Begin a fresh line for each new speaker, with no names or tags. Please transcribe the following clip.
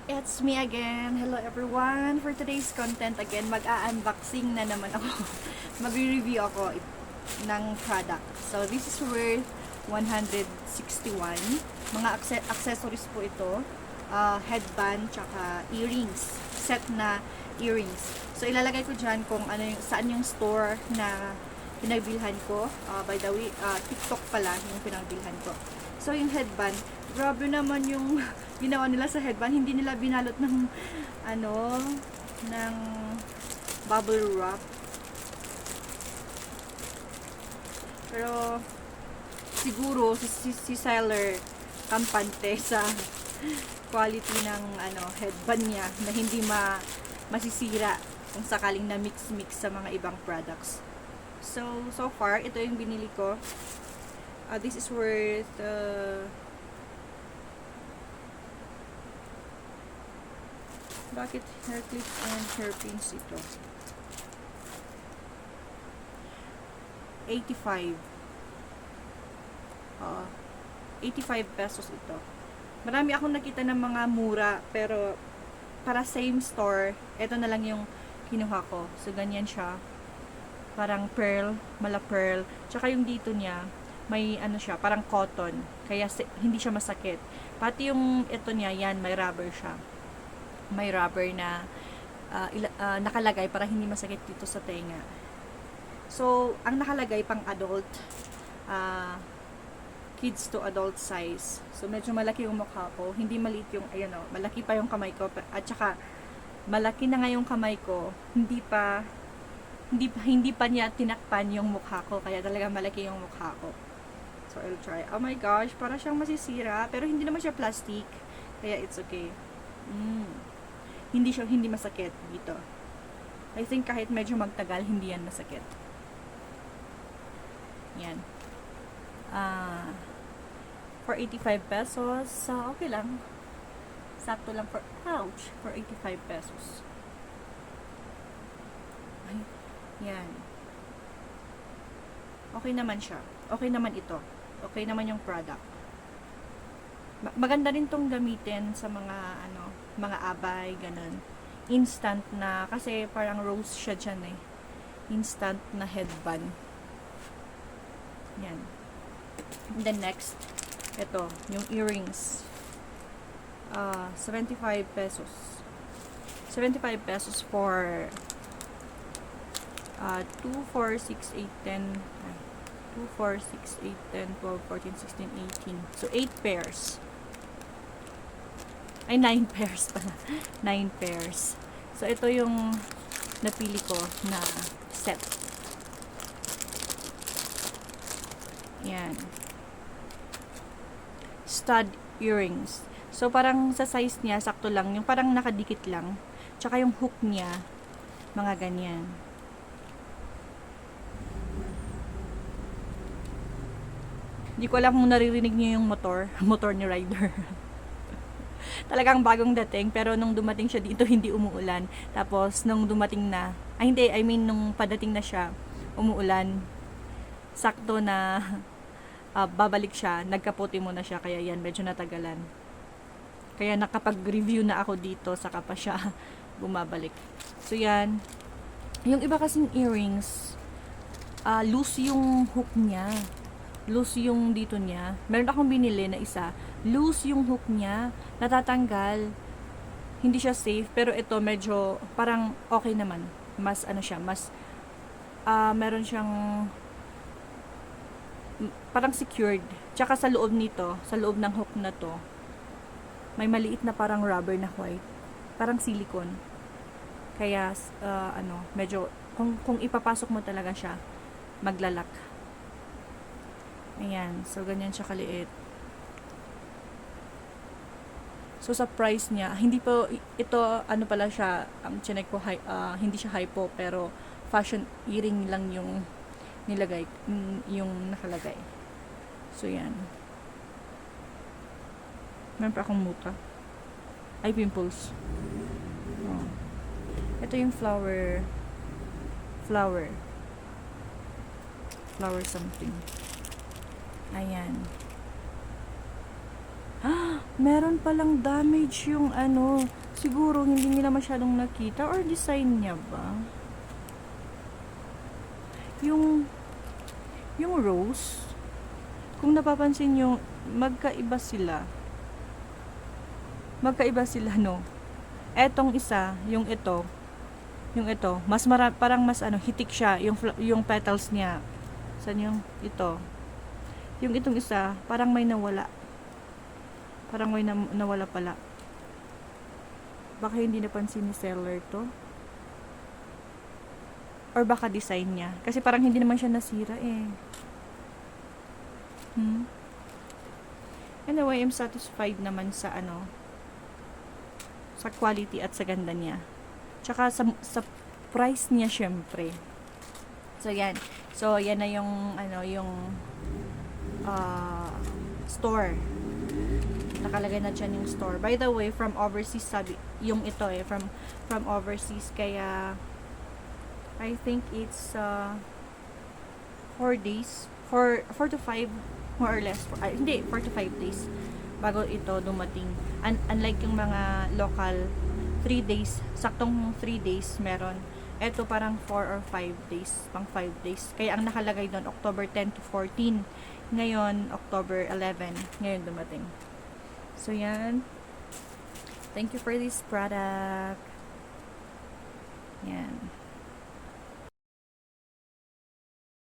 It's me again. Hello everyone. For today's content again, mag-a-unboxing na naman ako. Mag-review ako ng product. So this is worth 161. Mga accessories po ito. Headband tsaka earrings. Set na earrings. So ilalagay ko dyan kung ano yung, saan yung store na pinagbilhan ko. By the way, TikTok pala yung pinagbilhan ko. So yung headband, grabe naman yung ginawa nila sa headband. Hindi nila binalot ng ng bubble wrap. Pero siguro si seller kampante sa quality ng headband niya na hindi masisira kung sakaling na mix sa mga ibang products. So far ito yung binili ko. This is worth bakit hair clip and hairpins ito? 85. 85 pesos ito. Marami akong nakita ng mga mura, pero para same store, ito na lang yung kinuha ko. So ganyan siya. Parang pearl, mala pearl. Tsaka yung dito niya, may siya, parang cotton. Kaya hindi siya masakit. Pati yung ito niya, yan, may rubber siya. May rubber na nakalagay para hindi masakit dito sa tenga. So, ang nakalagay pang adult, kids to adult size. So, medyo malaki yung mukha ko. Hindi maliit yung, malaki pa yung kamay ko. At saka, malaki na nga yung kamay ko. Hindi pa niya tinakpan yung mukha ko. Kaya talaga malaki yung mukha ko. So, I'll try. Oh my gosh, para siyang masisira. Pero hindi naman siya plastic. Kaya it's okay. Hindi masakit dito. I think kahit medyo magtagal, hindi yan masakit. Yan. For 85 pesos, okay lang. Sakto lang for, ouch, for 85 pesos. Ay, yan. Okay naman siya. Okay naman ito. Okay naman yung product. Maganda rin tong gamitin sa mga mga abay, ganun. Instant na, kasi parang rose siya dyan eh. Instant na headband. Yan. And then next, ito, yung earrings. 75 pesos. 75 pesos for 2, 4, 6, 8, 10, 2, 4, 6, 8, 10, 12, 14, 16, 18. So, 8 pairs. Ay, 9 pairs pala. 9 pairs. So, ito yung napili ko na set. Yan. Stud earrings. So, parang sa size niya, sakto lang. Yung parang nakadikit lang. Tsaka yung hook niya, mga ganyan. Hindi ko alam kung naririnig niyo yung motor ni Ryder. Talagang bagong dating, pero nung dumating siya dito, hindi umuulan. Tapos, nung dumating na, nung padating na siya, umuulan. Sakto na babalik siya, nagkaputi muna siya, kaya yan, medyo natagalan. Kaya nakapag-review na ako dito, saka pa siya bumabalik. So, yan. Yung iba kasing earrings, loose yung hook niya. Loose yung dito niya. Meron akong binili na isa. Loose yung hook niya. Natatanggal. Hindi siya safe. Pero ito medyo parang okay naman. Mas siya. Mas meron siyang parang secured. Tsaka sa loob nito, sa loob ng hook na to, may maliit na parang rubber na white. Parang silicone. Kaya medyo kung ipapasok mo talaga siya, maglalak. Ayan. So, ganyan siya kaliit. So, sa price niya, hindi po, ito, pala siya, chinek ko, hindi siya hypo, pero fashion earring lang yung nilagay, yung nakalagay. So, yan. Meron pa akong muta. Ay, pimples. Oh. Ito yung flower something. Ayan. Meron palang damage yung ano. Siguro hindi nila masyadong nakita or design niya ba? Yung rose, kung napapansin nyo, magkaiba sila. Magkaiba sila, no? Etong isa, yung ito, mas parang mas ano, hitik siya, yung petals niya. Saan yung ito? Yung itong isa, parang may nawala. Parang may nawala pala. Baka hindi napansin ni seller to. Or baka design niya. Kasi parang hindi naman siya nasira eh. Anyway, I'm satisfied naman sa ano, sa quality at sa ganda niya. Tsaka sa price niya syempre. So yan. So yan na yung ano, yung store. Nakalagay na dyan yung store. By the way, from overseas sabi, yung ito eh, from overseas, kaya I think it's 4 days, 4 to 5 more or less. Hindi, 4 to 5 days bago ito dumating. Unlike yung mga local 3 days, saktong 3 days meron. Ito parang 4 or 5 days, pang 5 days. Kaya ang nakalagay doon October 10 to 14. Ngayon October 11, ngayon dumating. So yan. Thank you for this product. Yan.